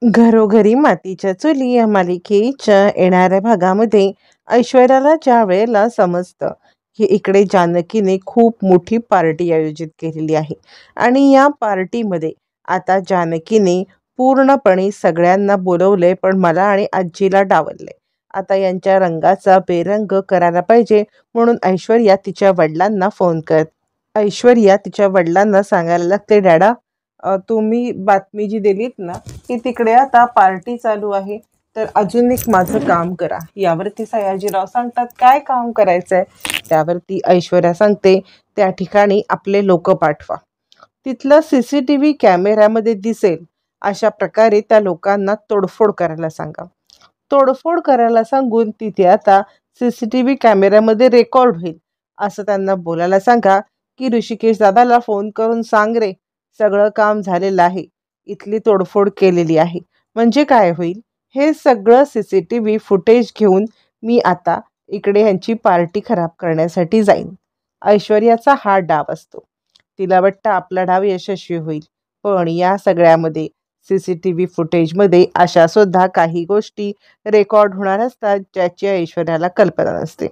घरोघरी मातीच्या चुली या मालिकेच्या येणाऱ्या भागामध्ये ऐश्वर्याला ज्या वेळेला समजतं की इकडे जानकीने खूप मोठी पार्टी आयोजित केलेली आहे आणि या पार्टीमध्ये आता जानकीने पूर्णपणे सगळ्यांना बोलवलंय, पण मला आणि आजीला डावललंय. आता यांच्या रंगाचा बेरंग करायला पाहिजे म्हणून ऐश्वर्या तिच्या वडिलांना सांगायला लागते, डॅडा, तुम्ही बातमी जी दिलीत ना की तिकडे आता पार्टी चालू आहे, तर अजून एक माझं काम करा. यावरती सयाजीराव सांगतात, काय काम करायचंय? त्यावरती ऐश्वर्या सांगते, त्या ठिकाणी आपले लोक पाठवा. तिथलं CCTV कॅमेऱ्यामध्ये दिसेल अशा प्रकारे त्या लोकांना तोडफोड करायला सांगा. तोडफोड करायला सांगून तिथे आता CCTV कॅमेऱ्यामध्ये रेकॉर्ड होईल असं त्यांना बोलायला सांगा, की ऋषिकेश दादाला फोन करून सांग रे, सगळं काम झालेलं आहे, इथली तोडफोड केलेली आहे. म्हणजे काय होईल, हे सगळं CCTV फुटेज घेऊन मी आता इकडे ह्यांची पार्टी खराब करण्यासाठी जाईन. ऐश्वर्याचा हा डाव असतो. तिला वाटतं आपला डाव यशस्वी होईल, पण या सगळ्यामध्ये CCTV फुटेजमध्ये अशा सुद्धा काही गोष्टी रेकॉर्ड होणार असतात ज्याची ऐश्वर्याला कल्पना नसते.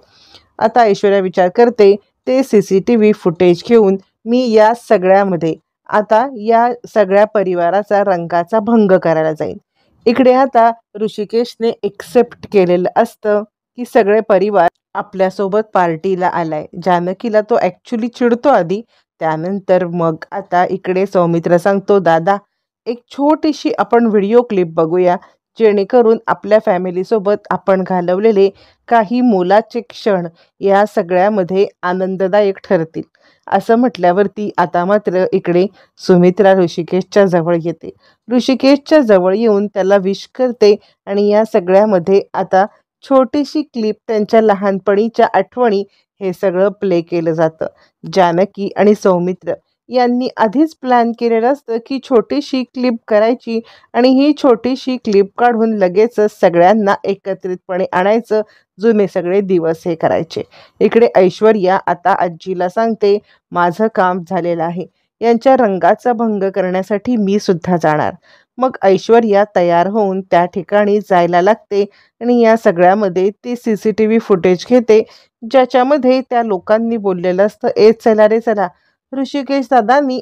आता ऐश्वर्या विचार करते, ते CCTV फुटेज घेऊन मी या सगळ्यामध्ये आता या सगळ्या परिवाराचा रंगाचा भंग करायला जाईन. इकडे आता ऋषिकेशने एक्सेप्ट केलेलं असतं की सगळे परिवार आपल्यासोबत पार्टीला आलाय. जानकीला तो ॲक्च्युली चिडतो आधी, त्यानंतर मग आता इकडे सौमित्र सांगतो, दादा, एक छोटीशी आपण व्हिडिओ क्लिप बघूया, जेणेकरून आपल्या फॅमिलीसोबत आपण घालवलेले काही मोलाचे क्षण या सगळ्यामध्ये आनंददायक ठरतील. असं म्हटल्यावरती आता मात्र इकडे सुमित्रा ऋषिकेशच्या जवळ येते. ऋषिकेशच्या जवळ येऊन त्याला विश करते आणि या सगळ्यामध्ये आता छोटीशी क्लिप, त्यांच्या लहानपणीच्या आठवणी, हे सगळं प्ले केलं जातं. जानकी आणि सौमित्र यांनी आधीच प्लॅन केलेलं असतं की छोटीशी क्लिप करायची आणि ही छोटीशी क्लिप काढून लगेचच सगळ्यांना एकत्रितपणे आणायचं, जुने सगळे दिवस हे करायचे. इकडे ऐश्वर्या आता आजीला सांगते, माझं काम झालेलं आहे, यांच्या रंगाचा भंग करण्यासाठी मी सुद्धा जाणार. मग ऐश्वर्या तयार होऊन त्या ठिकाणी जायला लागते आणि या सगळ्यामध्ये ती CCTV फुटेज घेते ज्याच्यामध्ये त्या लोकांनी बोललेलं असतं, ए चला रे चला, ऋषिकेश दादांनी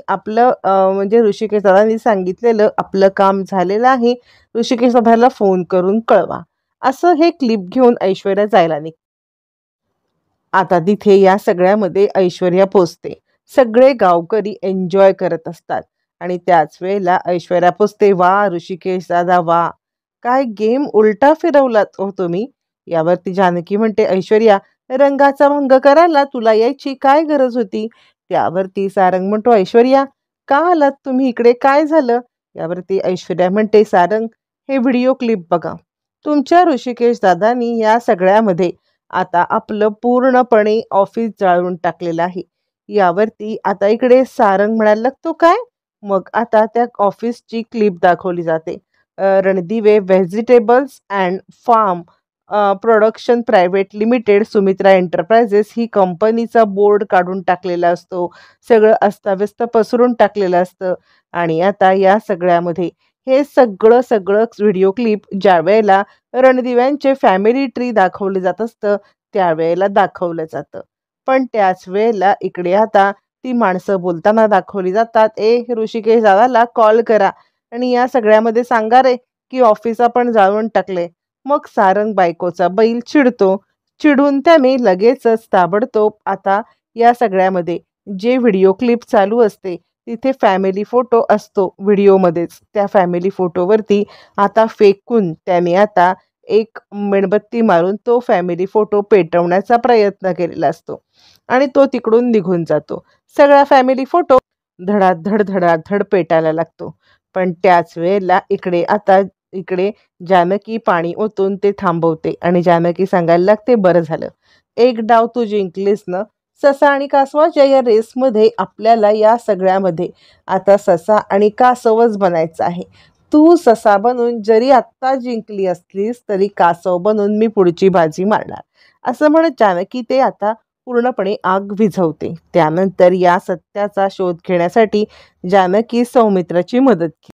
सांगितलेलं आपलं काम झालेलं आहे, ऋषिकेश दादाला फोन करून कळवा. असं हे क्लिप घेऊन ऐश्वर्या जायला निघते. आता तिथे या सगळ्यामध्ये ऐश्वर्या पोचते. सगळे गावकरी एन्जॉय करत असतात आणि त्याच वेळेला ऐश्वर्या पोचते. वा ऋषिकेश दादा वा, काय गेम उलटा फिरवलात हो तुम्ही. यावरती जानकी म्हणते, ऐश्वर्या, रंगाचा भंग करायला तुला यायची काय गरज होती? त्यावरती सारंग म्हणतो, ऐश्वर्या, का आलात तुम्ही इकडे, काय झालं? यावरती ऐश्वर्या म्हणते, सारंग, हे व्हिडिओ क्लिप बघा. तुमच्या ऋषिकेश दादांनी या सगळ्यामध्ये आता आपलं पूर्णपणे ऑफिस जाळून टाकलेलं आहे. यावरती आता इकडे सारंग म्हणायला लागतो, काय? मग आता त्या ऑफिसची क्लिप दाखवली जाते. Randive vegetables and farm production private limited, Sumitra enterprises ही कंपनीचा बोर्ड काढून टाकलेला असतो. सगळं अस्ताव्यस्त पसरून टाकलेलं असतं आणि आता या सगळ्यामध्ये हे सगळं सगळं व्हिडिओ क्लिप ज्या वेळेला रणदिव्यांचे फॅमिली ट्री दाखवले जात असतं त्यावेळेला दाखवलं जातं. पण त्याच वेळेला इकडे आता ती माणसं बोलताना दाखवली जातात, ए ऋषिकेश दादाला कॉल करा आणि या सगळ्यामध्ये सांगा रे की ऑफिस आपण जाळून टाकले. मग सारंग बायकोचा बैल चिडतो. चिडून त्याने लगेचच ताबडतोब आता या सगळ्यामध्ये जे व्हिडिओ क्लिप चालू असते तिथे फॅमिली फोटो असतो व्हिडिओमध्येच, त्या फॅमिली फोटोवरती आता फेकून त्याने आता एक मेणबत्ती मारून तो फॅमिली फोटो पेटवण्याचा प्रयत्न केलेला असतो आणि तो तिकडून निघून जातो. सगळा फॅमिली फोटो धडाधड धडाधड पेटायला लागतो. पण त्याच वेळेला इकडे जानकी पाणी ओतून ते थांबवते आणि जानकी सांगायला लागते, बरं झालं, एक डाव तू जिंकलीस ना. ससा आणि कासवाच्या या रेसमध्ये आपल्याला या सगळ्यामध्ये आता ससा आणि कासवच बनायचं आहे. तू ससा बनून जरी आत्ता जिंकली असलीस तरी कासव बनून मी पुढची बाजी मारणार. असं म्हणत जानकी ते आता पूर्णपणे आग विझवते. त्यानंतर या सत्याचा शोध घेण्यासाठी जानकी सौमित्राची मदत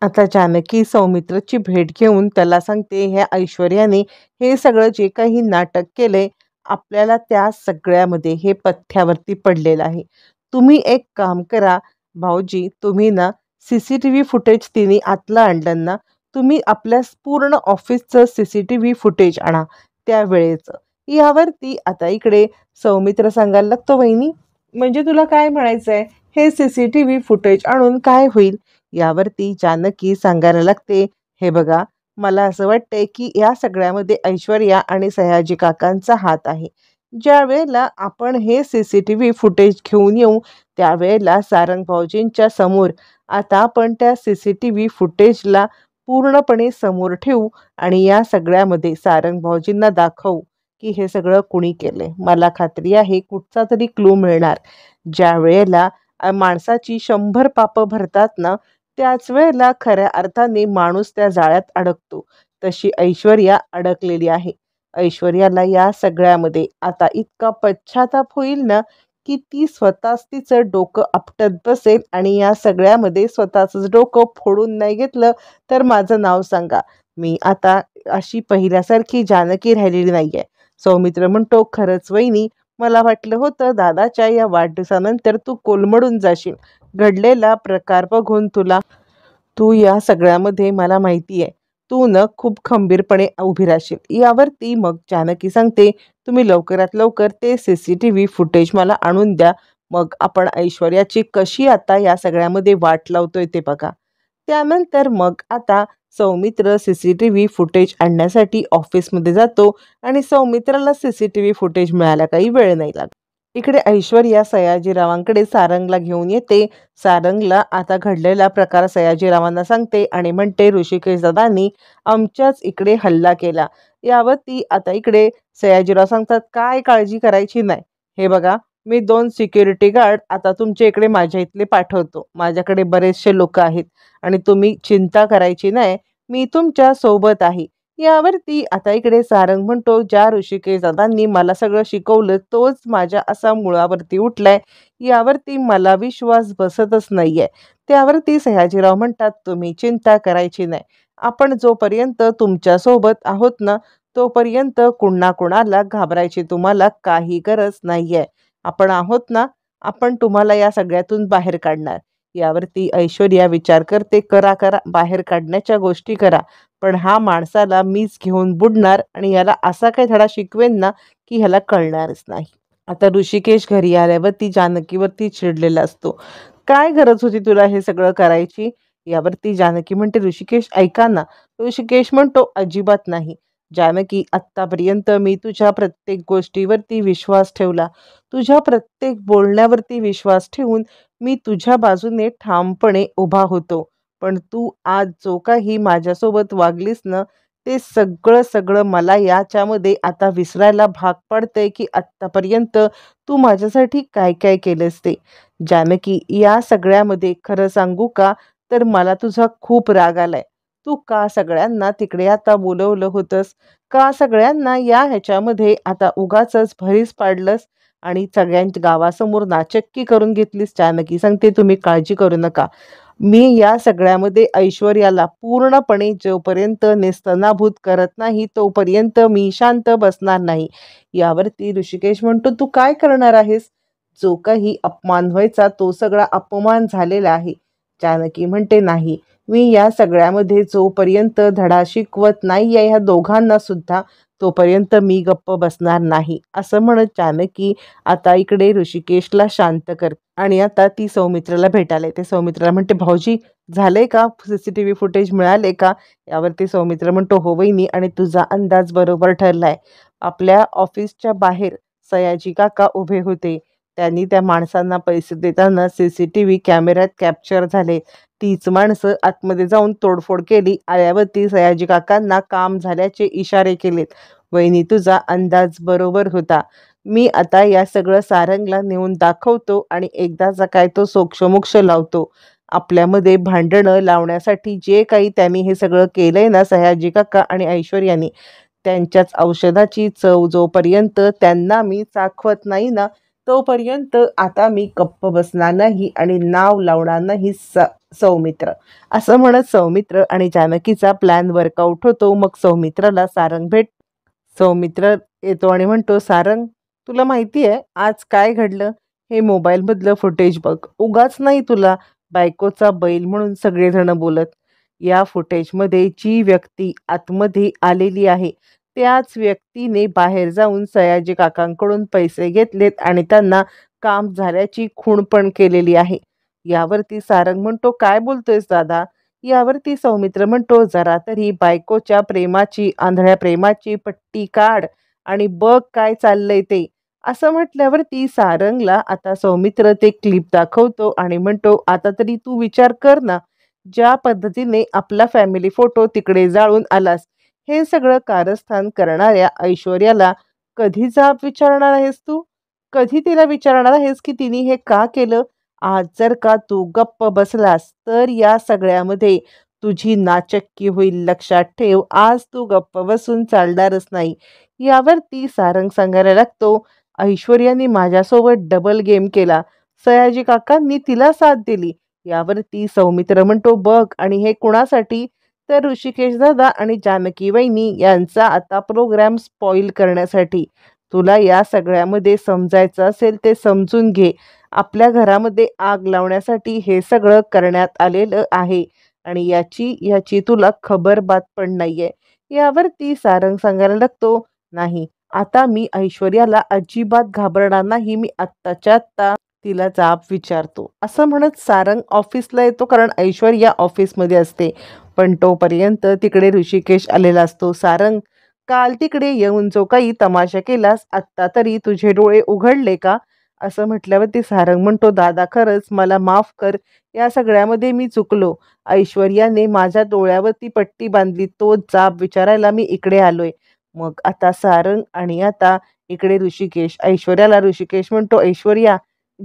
आता जानकी सौमित्रची भेट घेऊन त्याला सांगते, ह्या ऐश्वर्याने हे सगळं जे काही नाटक केलंय आपल्याला त्या सगळ्यामध्ये हे पथ्यावरती पडलेलं आहे. तुम्ही एक काम करा भाऊजी, तुम्ही ना CCTV फुटेज तिने आतलं आणलं ना, तुम्ही आपल्या पूर्ण ऑफिसचं CCTV फुटेज आणा त्यावेळेचं. यावरती आता इकडे सौमित्र सांगायला लागतो, वहिनी म्हणजे तुला काय म्हणायचंय, हे CCTV फुटेज आणून काय होईल? यावरती जानकी सांगायला लागते, हे बघा मला असं वाटतंय की या सगळ्यामध्ये ऐश्वर्या आणि सयाजी काकांचा हात आहे. ज्या वेळेला आपण हे CCTV फुटेज घेऊन येऊ त्यावेळेला सारंग भाऊजींच्या समोर आता आपण त्या CCTV फुटेजला पूर्णपणे समोर ठेवू आणि या सगळ्यामध्ये सारंग भाऊजींना दाखवू की हे सगळं कुणी केलंय. मला खात्री आहे कुठचा तरी क्लू मिळणार. ज्या वेळेला माणसाची 100 पापं भरतात ना, त्याच वेळेला खऱ्या अर्थाने माणूस त्या जाळ्यात अडकतो. तशी ऐश्वर्या अडकलेली आहे. ऐश्वर्याला या सगळ्यामध्ये आता इतका पश्चाताप होईल ना, की ती स्वतःच तिचं डोकं आपटत बसेल आणि या सगळ्यामध्ये स्वतःचंच डोकं फोडून नाही घेतलं तर माझं नाव सांगा. मी आता अशी पहिल्यासारखी जानकी राहिलेली नाहीये. सौमित्र म्हणतो, खरंच वहिनी, मला वाटलं होतं दादाच्या या वाढदिवसानंतर तू कोलमडून जाशील. घडलेला प्रकार बघून तू या सगळ्यामध्ये मला माहिती आहे तू न खूप खंबीरपणे उभी राहशील. यावरती मग जानकी सांगते, तुम्ही लवकरात लवकर ते CCTV फुटेज मला आणून द्या. मग आपण ऐश्वर्याची कशी आता या सगळ्यामध्ये वाट लावतोय ते बघा. त्यानंतर मग आता सौमित्र CCTV फुटेज आणण्यासाठी ऑफिसमध्ये जातो आणि सौमित्राला CCTV फुटेज मिळायला काही वेळ नाही लागत. इकडे ऐश्वर्या सयाजीरावांकडे सारंगला घेऊन येते. सारंगला आता घडलेला प्रकार सयाजीरावांना सांगते आणि म्हणते, ऋषिकेश दादांनी आमच्याच इकडे हल्ला केला. यावरती आता इकडे सयाजीराव सांगतात, काय काळजी करायची नाही. हे बघा, मी 2 सिक्युरिटी गार्ड आता तुमच्या इकडे माझ्या इथले पाठवतो. माझ्याकडे बरेचसे लोक आहेत आणि तुम्ही चिंता करायची नाही, मी तुमच्या सोबत आहे. यावरती आता इकडे सारंग म्हणतो, ज्या ऋषिकेश दादांनी मला सगळं शिकवलं तोच माझ्या असा मुळावरती उठलाय. यावरती मला विश्वास बसतच नाहीये. त्यावरती सयाजीराव म्हणतात, तुम्ही चिंता करायची नाही. आपण जोपर्यंत तुमच्यासोबत आहोत ना, तोपर्यंत कुणा कुणाला घाबरायची तुम्हाला काही गरज नाहीये. आपण आहोत ना, आपण तुम्हाला या सगळ्यातून बाहेर काढणार. यावरती ऐश्वर्या विचार करते, करा करा, बाहेर काढण्याच्या गोष्टी करा, पण हा माणसाला मीच घेऊन बुडणार आणि याला असा काही धडा शिकवेन ना की ह्याला कळणारच नाही. आता ऋषिकेश घरी आल्यावरती जानकीवरती चिडलेला असतो. काय गरज होती तुला हे सगळं करायची? यावरती जानकी म्हणते, ऋषिकेश ऐका ना. ऋषिकेश म्हणतो, अजिबात नाही. जानकी, आत्तापर्यंत मी तुझ्या प्रत्येक गोष्टीवरती विश्वास ठेवला. तुझ्या प्रत्येक बोलण्यावरती विश्वास ठेवून मी तुझ्या बाजूने ठामपणे उभा होतो. पण तू आज जो काही माझ्यासोबत वागलीस ना, ते सगळं सगळं मला याच्यामध्ये आता विसरायला भाग पडतंय की आत्तापर्यंत तू माझ्यासाठी काय काय केलंस ते. जानकी, या सगळ्यामध्ये खरं सांगू का, तर मला तुझा खूप राग आलाय. तू का सगळ्यांना तिकडे आता बोलवलं होतंस? का सगळ्यांना या ह्याच्यामध्ये आता उगाचच भरीस पाडलंस आणि सगळ्यांच्या गावासमोर नाचक्की करून घेतलीस? जानकी सांगते, तुम्ही काळजी करू नका. मी या सगळ्यामध्ये ऐश्वर्याला पूर्णपणे जोपर्यंत नेस्तनाभूत करत नाही तोपर्यंत मी शांत बसणार नाही. यावरती ऋषिकेश म्हणतो, तू काय करणार आहेस? जो काही अपमान व्हायचा तो सगळा अपमान झालेला आहे. जानकी म्हणते, नाही, मी या सगळ्यामध्ये जोपर्यंत धडा शिकवत नाही आहे ह्या दोघांना सुद्धा तोपर्यंत मी गप्प बसणार नाही. असं म्हणत जानकी आता इकडे ऋषिकेशला शांत करते आणि आता ती सौमित्राला भेटायला येते. सौमित्राला म्हणते, भाऊजी झालंय का, CCTV फुटेज मिळाले का? यावरती सौमित्र म्हणतो, हो वहिनी, आणि तुझा अंदाज बरोबर ठरलाय. आपल्या ऑफिसच्या बाहेर सयाजी काका उभे होते. त्यांनी त्या माणसांना पैसे देताना CCTV कॅमेऱ्यात कॅप्चर झाले. तीच माणसं आतमध्ये जाऊन तोडफोड केली. आल्यावरती सयाजी काकांना काम झाल्याचे इशारे केलेत. वहिनी, तुझा अंदाज बरोबर होता. मी आता या सगळं सारंगला नेऊन दाखवतो आणि एकदाचा काय तो सोक्षमोक्ष लावतो. आपल्यामध्ये भांडणं लावण्यासाठी जे काही त्यांनी हे सगळं केलंय ना सयाजी काका आणि ऐश्वर्यानी, त्यांच्याच औषधाची चव जोपर्यंत त्यांना मी चाखवत नाही ना तोपर्यंत आता मी गप्प बसणार नाही आणि नाव लावणार नाही सौमित्र. असं म्हणत सौमित्र आणि जानकीचा प्लॅन वर्कआउट होतो. मग सौमित्राला सारंग सौमित्र येतो आणि म्हणतो, सारंग, तुला माहिती आहे आज काय घडलं? हे मोबाईलमधलं फुटेज बघ. उगाच नाही तुला बायकोचा बैल म्हणून सगळेजण बोलत. या फुटेजमध्ये जी व्यक्ती आतमध्ये आलेली आहे त्याच व्यक्तीने बाहेर जाऊन सयाजी काकांकडून पैसे घेतलेत आणि त्यांना काम झाल्याची खूण पण केलेली आहे. यावरती सारंग म्हणतो, काय बोलतोयस दादा? यावरती सौमित्र म्हणतो, जरा तरी बायकोच्या प्रेमाची, आंधळ्या प्रेमाची पट्टी काढ आणि बघ काय चाललंय ते. असं म्हटल्यावरती सारंगला आता सौमित्र ते क्लिप दाखवतो आणि म्हणतो, आता तरी तू विचार कर ना, ज्या पद्धतीने आपला फॅमिली फोटो तिकडे जाळून आलास, हे सगळं कारस्थान करणाऱ्या ऐश्वर्याला कधी जाब विचारणार आहेस तू? कधी तिला विचारणार आहेस की तिने हे का केलं? आज जर का तू गप्प बसलास तर या सगळ्यामध्ये तुझी नाचक्की होईल. लक्षात ठेव, आज तू गप्प बसून चालणारच नाही. यावरती सारंग सांगायला लागतो, ऐश्वर्याने माझ्यासोबत डबल गेम केला. सयाजी काकांनी तिला साथ दिली. यावरती सौमित्र म्हणतो, बघ, आणि हे कुणासाठी? तर ऋषिकेश दादा आणि जानकी वहिनी यांचा आता प्रोग्राम स्पॉइल करण्यासाठी. तुला या सगळ्यामध्ये समजायचं असेल ते समजून घे. आपल्या घरामध्ये आग लावण्यासाठी हे सगळं करण्यात आलेलं आहे आणि याची याची तुला खबरबात पण नाहीये. यावरती सारंग सांगायला लागतो, नाही, आता मी ऐश्वर्याला अजिबात घाबरणार नाही. मी आत्ताच्या आत्ता तिला जाब विचारतो. असं म्हणत सारंग ऑफिसला येतो, कारण ऐश्वर्या ऑफिसमध्ये असते. पण तोपर्यंत तिकडे ऋषिकेश आलेला असतो. सारंग, काल तिकडे येऊन जो काही तमाशा केलास, आत्ता तरी तुझे डोळे उघडले का? असं म्हटल्यावरती सारंग म्हणतो, दादा खरंच मला माफ कर. या सगळ्यामध्ये मी चुकलो. ऐश्वर्याने माझ्या डोळ्यावरती पट्टी बांधली. तो जाब विचारायला मी इकडे आलोय. मग आता सारंग आणि आता इकडे ऋषिकेश. ऐश्वर्याला ऋषिकेश म्हणतो, ऐश्वर्या,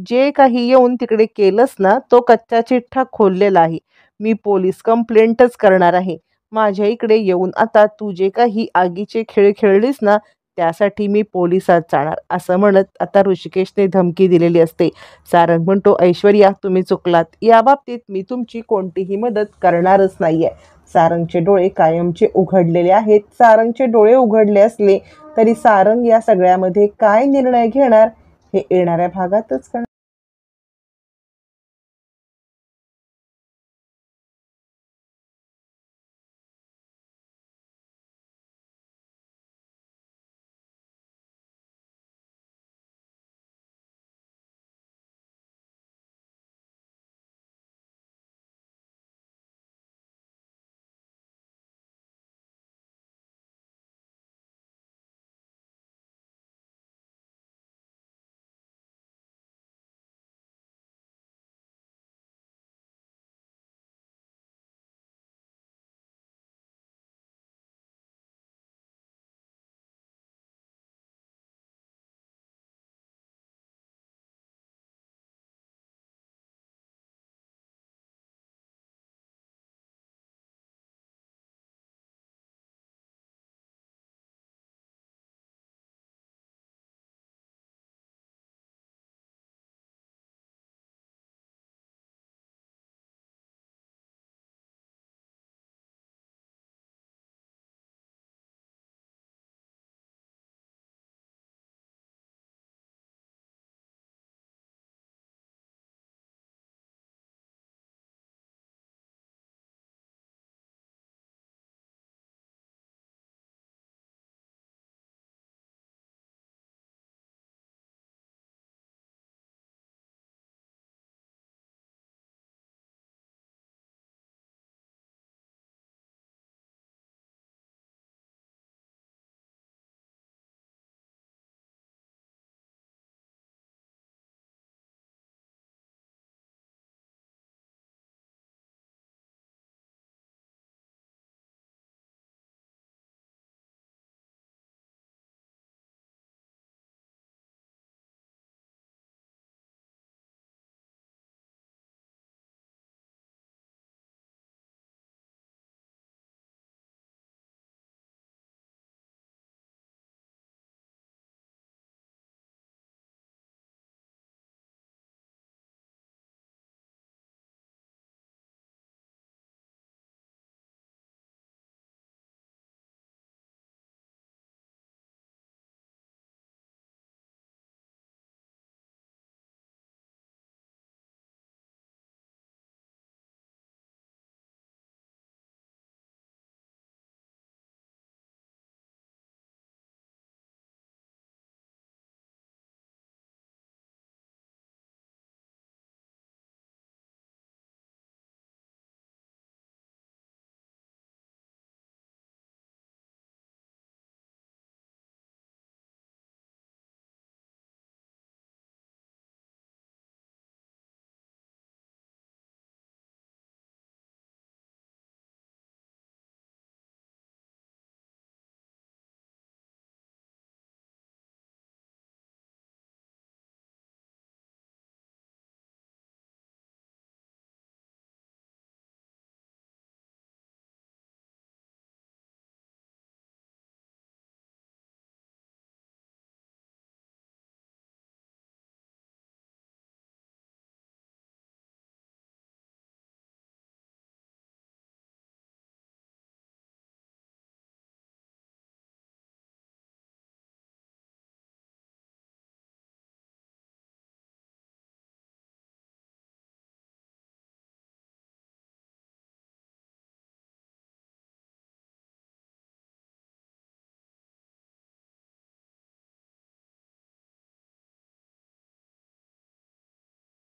जे काही येऊन तिकडे केलंस ना, तो कच्चा चिठ्ठा खोललेला आहे. मी पोलीस कंप्लेंटच करणार आहे. माझ्या इकडे येऊन आता तू जे काही आगीचे खेळ खेळलीस ना, त्यासाठी मी पोलिसात जाणार. असं म्हणत आता ऋषिकेशने धमकी दिलेली असते. सारंग म्हणतो, ऐश्वर्या, तुम्ही चुकलात. या बाबतीत मी तुमची कोणतीही मदत करणारच नाहीये. सारंगचे डोळे कायमचे उघडलेले आहेत. सारंगचे डोळे उघडले असले तरी सारंग या सगळ्यामध्ये काय निर्णय घेणार हे येणाऱ्या भागातच कळणार.